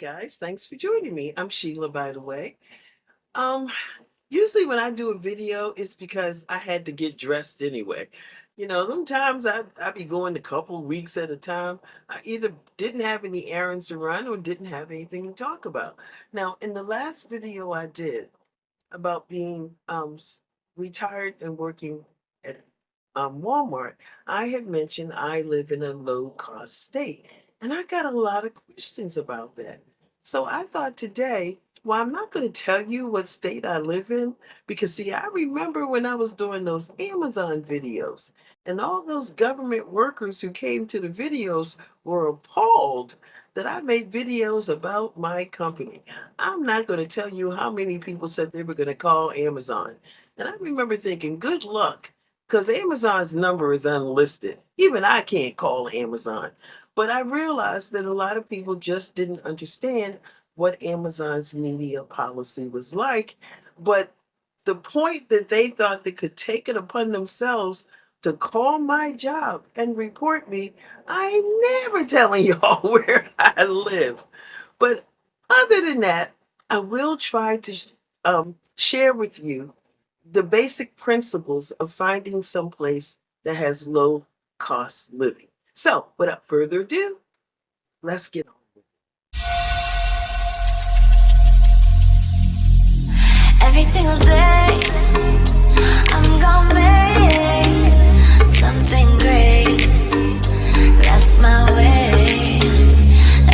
guys. Thanks for joining me. I'm Sheila, by the way. Um, Usually when I do a video, it's because I had to get dressed anyway. Sometimes I be going a couple weeks at a time. I either didn't have any errands to run or didn't have anything to talk about. Now, in the last video I did about being retired and working at Walmart, I had mentioned I live in a low cost state. And I got a lot of questions about that. So I thought today, well, I'm not going to tell you what state I live in because, see, I remember when I was doing those Amazon videos and all those government workers who came to the videos were appalled that I made videos about my company. I'm not going to tell you how many people said they were going to call Amazon. And I remember thinking, good luck, because Amazon's number is unlisted. Even I can't call Amazon. But I realized that a lot of people just didn't understand what Amazon's media policy was like. But the point that they thought they could take it upon themselves to call my job and report me, I ain't never telling y'all where I live. But other than that, I will try to share with you the basic principles of finding some place that has low cost living. So, without further ado, let's get on. Every single day, I'm gonna make something great. That's my way.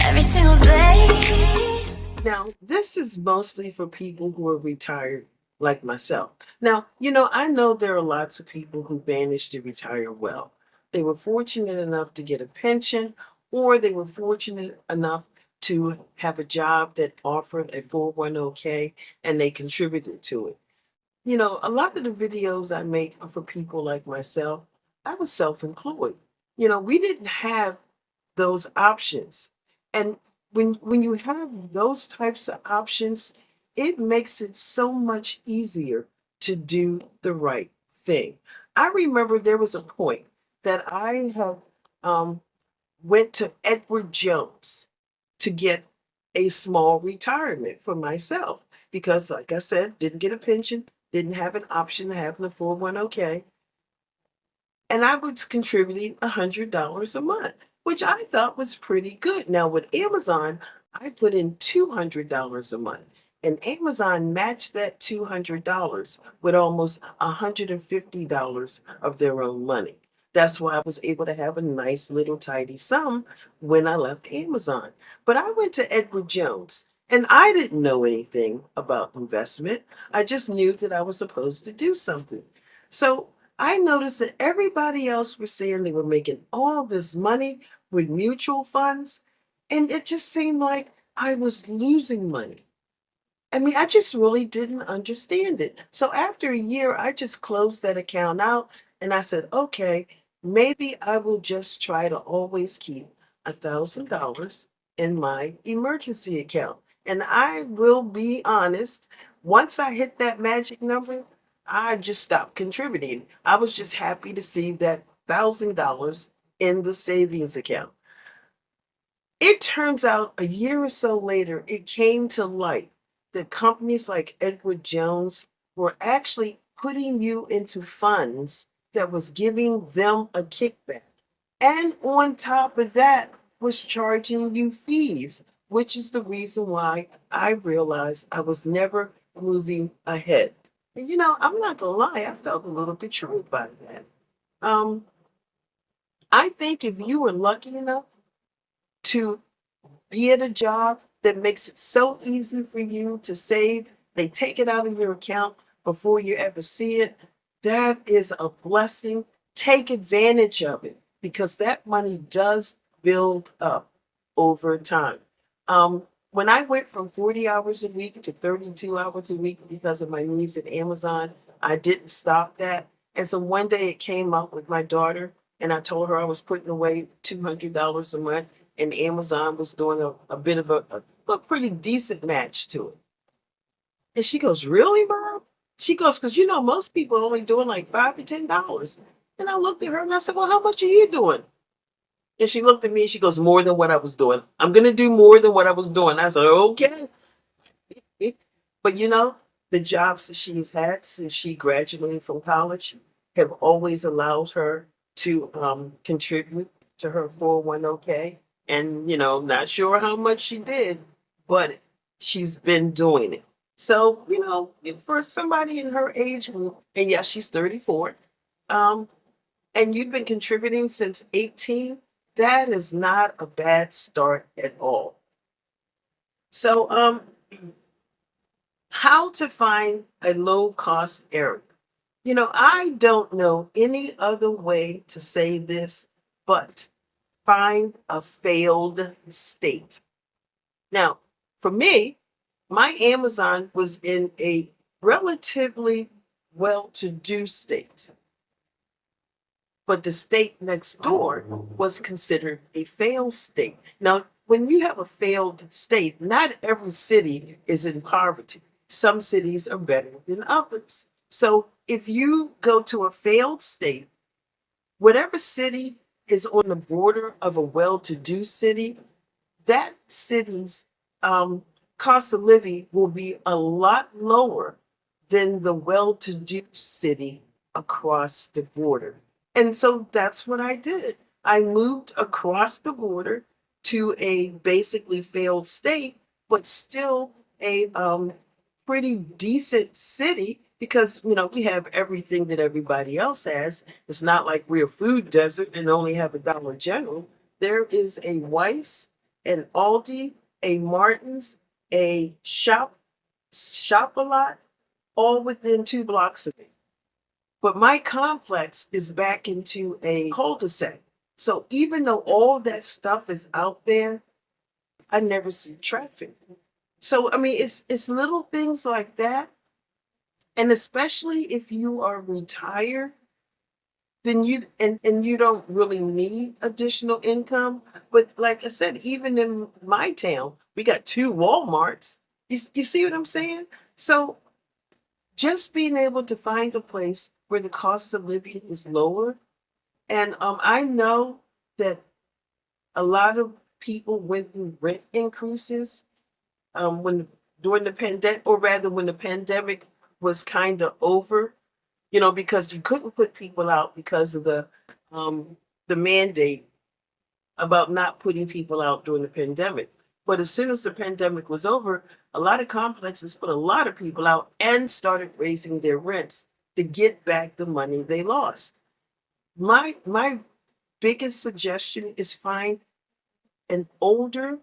Every single day. Now, this is mostly for people who are retired like myself. Now, I know there are lots of people who managed to retire well. They were fortunate enough to get a pension, or they were fortunate enough to have a job that offered a 401k and they contributed to it. A lot of the videos I make are for people like myself. I was self employed. We didn't have those options. And when you have those types of options, it makes it so much easier to do the right thing. I remember there was a point that I have um, went to Edward Jones to get a small retirement for myself because, like I said, didn't get a pension, didn't have an option of having a 401k, and I was contributing $100 a month, which I thought was pretty good. Now, with Amazon, I put in $200 a month, and Amazon matched that $200 with almost $150 of their own money. That's why I was able to have a nice little tidy sum when I left Amazon. But I went to Edward Jones, and I didn't know anything about investment. I just knew that I was supposed to do something. So I noticed that everybody else was saying they were making all this money with mutual funds, and it just seemed like I was losing money. I mean, I just really didn't understand it. So after a year, I just closed that account out and I said, okay, maybe I will just try to always keep $1,000 in my emergency account. And I will be honest, once I hit that magic number, I just stopped contributing. I was just happy to see that $1,000 in the savings account. It turns out a year or so later, it came to light that companies like Edward Jones were actually putting you into funds that was giving them a kickback. And on top of that, was charging you fees, which is the reason why I realized I was never moving ahead. And I'm not gonna lie, I felt a little betrayed by that. Um, I think if you were lucky enough to be at a job that makes it so easy for you to save, they take it out of your account before you ever see it. That is a blessing. Take advantage of it because that money does build up over time. When I went from 40 hours a week to 32 hours a week because of my needs at Amazon, I didn't stop that. And so one day it came up with my daughter, and I told her I was putting away $200 a month, and Amazon was doing a bit of a pretty decent match to it. And she goes, really, Mom? She goes, because most people are only doing like $5 to $10. And I looked at her and I said, well, how much are you doing? And she looked at me and she goes, more than what I was doing. I'm going to do more than what I was doing. I said, okay. But the jobs that she's had since she graduated from college have always allowed her to contribute to her 401k. And, not sure how much she did, but she's been doing it. So, for somebody in her age group, and yes, she's 34, um, and you've been contributing since 18, that is not a bad start at all. So, how to find a low cost area? I don't know any other way to say this, but find a failed state. Now, for me, my Amazon was in a relatively well to do state, but the state next door was considered a failed state. Now, when you have a failed state, not every city is in poverty. Some cities are better than others. So if you go to a failed state, whatever city is on the border of a well to do city, that city's cost of living will be a lot lower than the well to do city across the border. And so that's what I did. I moved across the border to a basically failed state, but still a pretty decent city because we have everything that everybody else has. It's not like we're a food desert and only have a Dollar General. There is a Weiss, an Aldi, a Martin's, a Shop-a-Lot, all within 2 blocks of me. But my complex is back into a cul-de-sac. So even though all that stuff is out there, I never see traffic. So I mean, it's little things like that, and especially if you are retired, then and you don't really need additional income. But like I said, even in my town, we got 2 Walmarts. You see what I'm saying? So just being able to find a place where the cost of living is lower, and I know that a lot of people went through rent increases when during the pandemic, or rather when the pandemic was kind of over, because you couldn't put people out because of the mandate about not putting people out during the pandemic. But as soon as the pandemic was over, a lot of complexes put a lot of people out and started raising their rents to get back the money they lost. My biggest suggestion is find an older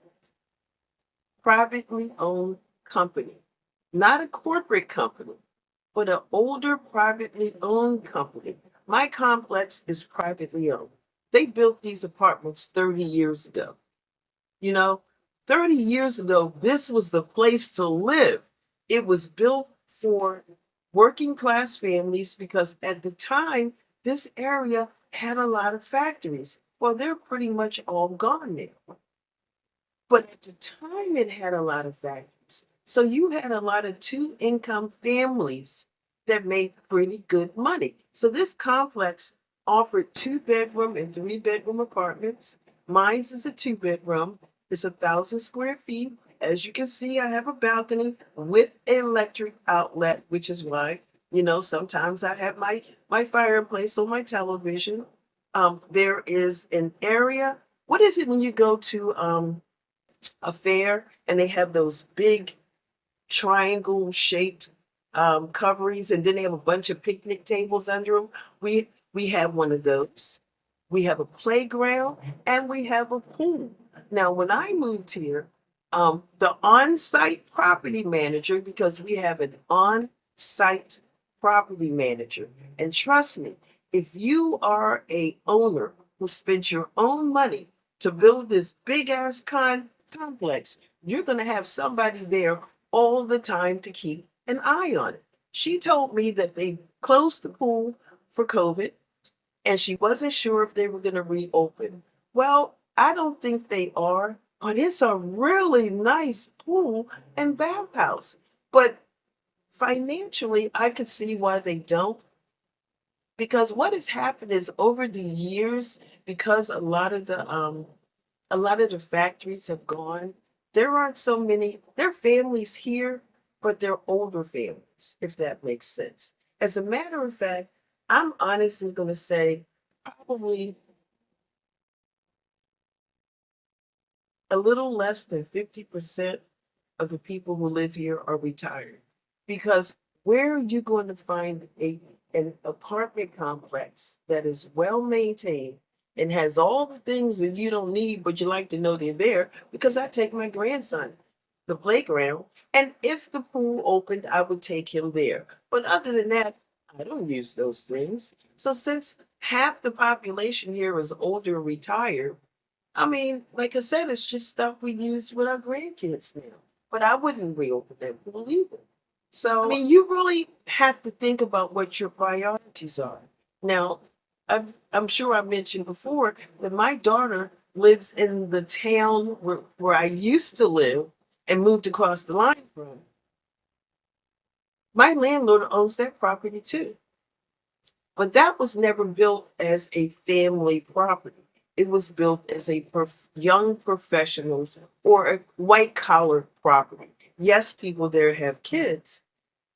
privately owned company, not a corporate company, but an older privately owned company. My complex is privately owned. They built these apartments 30 years ago. You know, 30 years ago, this was the place to live. It was built for working class families because at the time, this area had a lot of factories. Well, they're pretty much all gone now. But at the time, it had a lot of factories. So you had a lot of two-income families that made pretty good money. So this complex offered 2 bedroom and 3 bedroom apartments. Mine's is a 2 bedroom. It's 1,000 square feet. As you can see, I have a balcony with an electric outlet, which is why, sometimes I have my fireplace on my television. There is an area. What is it when you go to a fair and they have those big triangle shaped coverings, and then they have a bunch of picnic tables under them? We have one of those. We have a playground and we have a pool. Now, when I moved here, the on-site property manager, because we have an on-site property manager, and trust me, if you are a owner who spent your own money to build this big ass complex, you're going to have somebody there all the time to keep an eye on it. She told me that they closed the pool for COVID and she wasn't sure if they were going to reopen. Well, I don't think they are, but it's a really nice pool and bathhouse. But financially, I could see why they don't. Because what has happened is over the years, because a lot of the factories have gone, there aren't so many, there are families here, but they're older families, if that makes sense. As a matter of fact, I'm honestly going to say probably a little less than 50% of the people who live here are retired. Because where are you going to find an apartment complex that is well maintained and has all the things that you don't need, but you like to know they're there? Because I take my grandson to the playground, and if the pool opened, I would take him there. But other than that, I don't use those things. So since half the population here is older and retired, I mean, like I said, it's just stuff we use with our grandkids now. But I wouldn't reopen that pool either. So, I mean, you really have to think about what your priorities are. Now, I'm sure I mentioned before that my daughter lives in the town where I used to live and moved across the line from. My landlord owns that property too. But that was never built as a family property. It was built as a young professionals or a white collar property. Yes, people there have kids,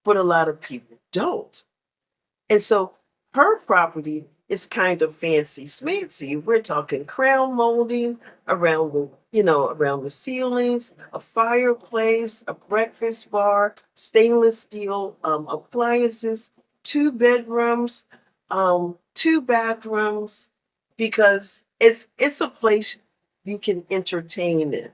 but a lot of people don't. And so her property is kind of fancy smancy. We're talking crown molding around around the ceilings, a fireplace, a breakfast bar, stainless steel appliances, two bedrooms, two bathrooms, because it's a place you can entertain in.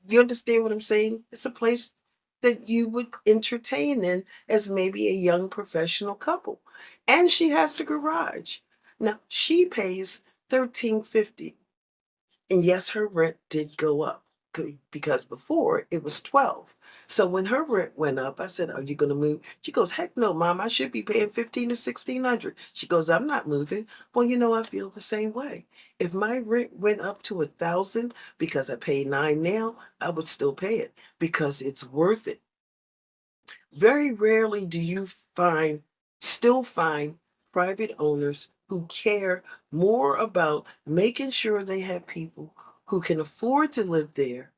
You understand what I'm saying? It's a place that you would entertain in as maybe a young professional couple. And she has the garage. Now she pays $13.50. And yes, her rent did go up because before it was 12. So when her rent went up, I said, "Are you going to move?" She goes, "Heck no, Mom. I should be paying 15 to 1600." She goes, "I'm not moving." Well, I feel the same way. If my rent went up to 1,000 because I pay 9 now, I would still pay it because it's worth it. Very rarely do you still find private owners who care more about making sure they have people who can afford to live there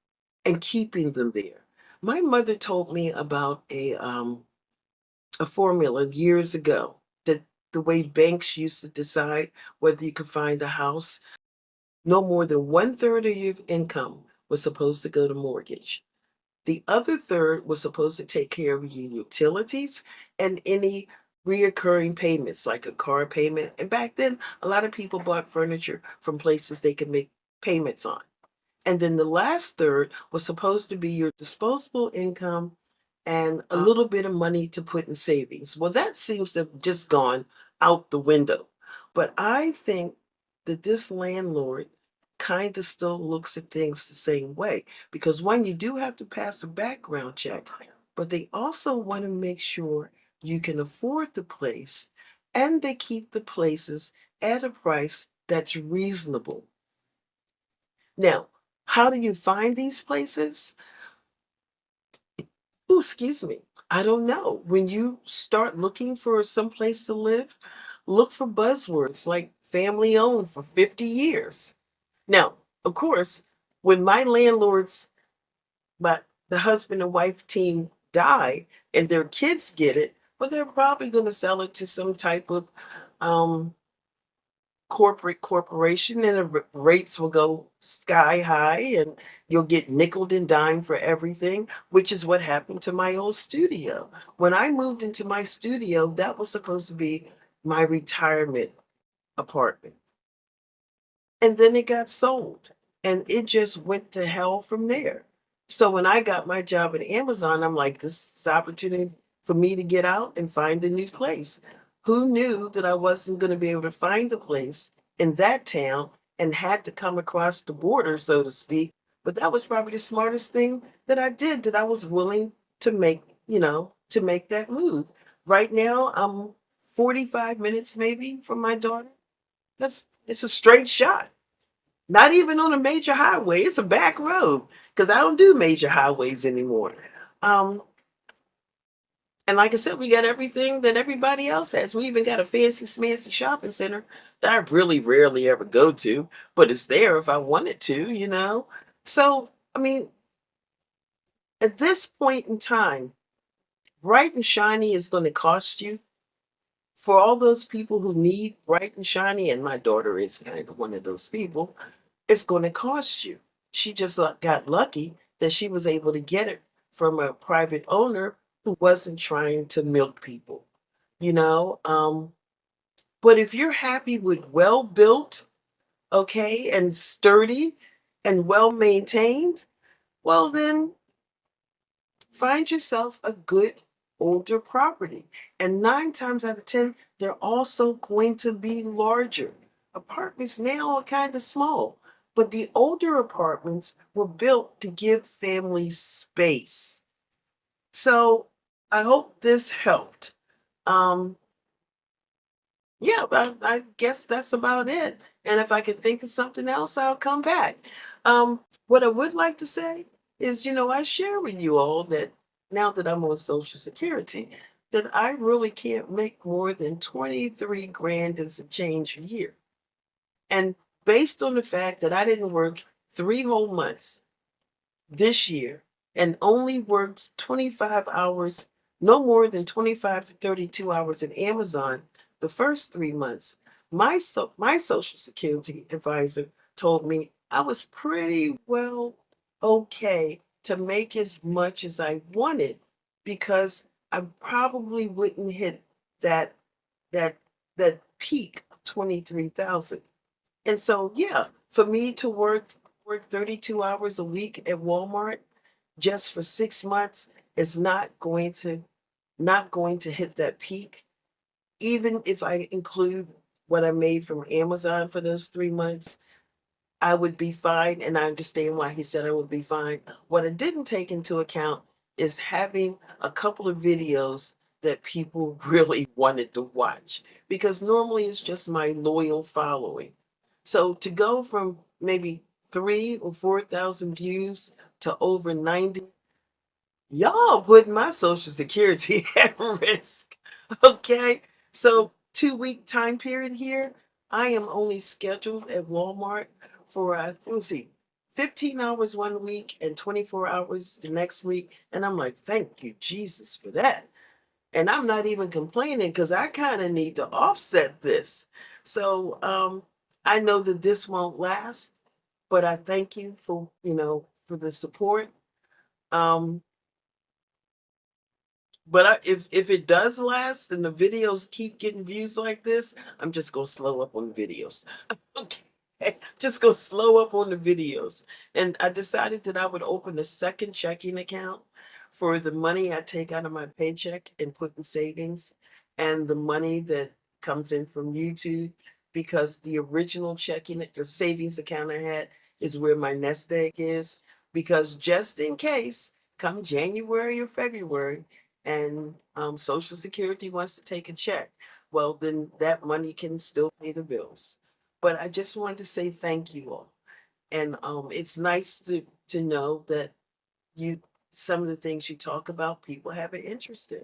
and keeping them there. My mother told me about a formula years ago that the way banks used to decide whether you could find a house, no more than one third of your income was supposed to go to mortgage. The other third was supposed to take care of your utilities and any reoccurring payments like a car payment. And back then, a lot of people bought furniture from places they could make payments on. And then the last third was supposed to be your disposable income and a little bit of money to put in savings. Well, that seems to have just gone out the window. But I think that this landlord kind of still looks at things the same way because one, you do have to pass a background check, but they also want to make sure you can afford the place and they keep the places at a price that's reasonable. Now, how do you find these places? Oh, excuse me. I don't know. When you start looking for some place to live, look for buzzwords like family owned for 50 years. Now, of course, when my landlords, but the husband and wife team die and their kids get it, well, they're probably going to sell it to some type of um, corporation and the rates will go sky high and you'll get nickled and dimed for everything, which is what happened to my old studio. When I moved into my studio, that was supposed to be my retirement apartment. And then it got sold and it just went to hell from there. So when I got my job at Amazon, I'm like, this is opportunity for me to get out and find a new place. Who knew that I wasn't going to be able to find a place in that town and had to come across the border, so to speak? But that was probably the smartest thing that I did, that I was willing to make, to make that move. Right now, I'm 45 minutes maybe from my daughter. It's a straight shot. Not even on a major highway. It's a back road because I don't do major highways anymore. Um, And like I said, we got everything that everybody else has. We even got a fancy smancy shopping center that I really rarely ever go to, but it's there if I wanted to, you know? So, I mean, at this point in time, bright and shiny is going to cost you. For all those people who need bright and shiny, and my daughter is kind of one of those people, it's going to cost you. She just got lucky that she was able to get it from a private owner who wasn't trying to milk people, you know. But if you're happy with well built, okay, and sturdy and well maintained, well, then find yourself a good older property. And 9 times out of 10, they're also going to be larger. Apartments now are kind of small, but the older apartments were built to give families space. So I hope this helped. Um, yeah, but I guess that's about it. And if I can think of something else, I'll come back. What I would like to say is, I share with you all that now that I'm on Social Security, that I really can't make more than 23 grand and some change a year. And based on the fact that I didn't work 3 whole months this year and only worked 25 hours, no more than 25 to 32 hours at Amazon the first 3 months, my Social Security advisor told me I was pretty well okay to make as much as I wanted because I probably wouldn't hit that that that peak of 23,000. And so, yeah, for me to work 32 hours a week at Walmart just for 6 months is not going to hit that peak. Even if I include what I made from Amazon for those 3 months, I would be fine. And I understand why he said I would be fine. What I didn't take into account is having a couple of videos that people really wanted to watch because normally it's just my loyal following. So to go from maybe 3 or 4 thousand views to over 90, y'all put my Social Security at risk. Okay. So 2 week time period here, I am only scheduled at Walmart for let's see, 15 hours 1 week and 24 hours the next week. And I'm like, thank you, Jesus, for that. And I'm not even complaining because I kind of need to offset this. So I know that this won't last, but I thank you for the support. Um, but if it does last and the videos keep getting views like this, I'm just gonna slow up on the videos. Okay, just go slow up on the videos. And I decided that I would open a second checking account for the money I take out of my paycheck and put in savings, and the money that comes in from YouTube, because the original the savings account I had is where my nest egg is. Because just in case, come January or February, and Social Security wants to take a check, well, then that money can still pay the bills. But I just wanted to say thank you all. And it's nice to know that you some of the things you talk about, people have an interest in.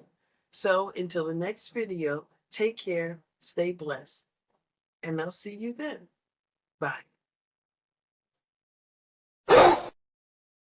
So until the next video, take care, stay blessed, and I'll see you then. Bye.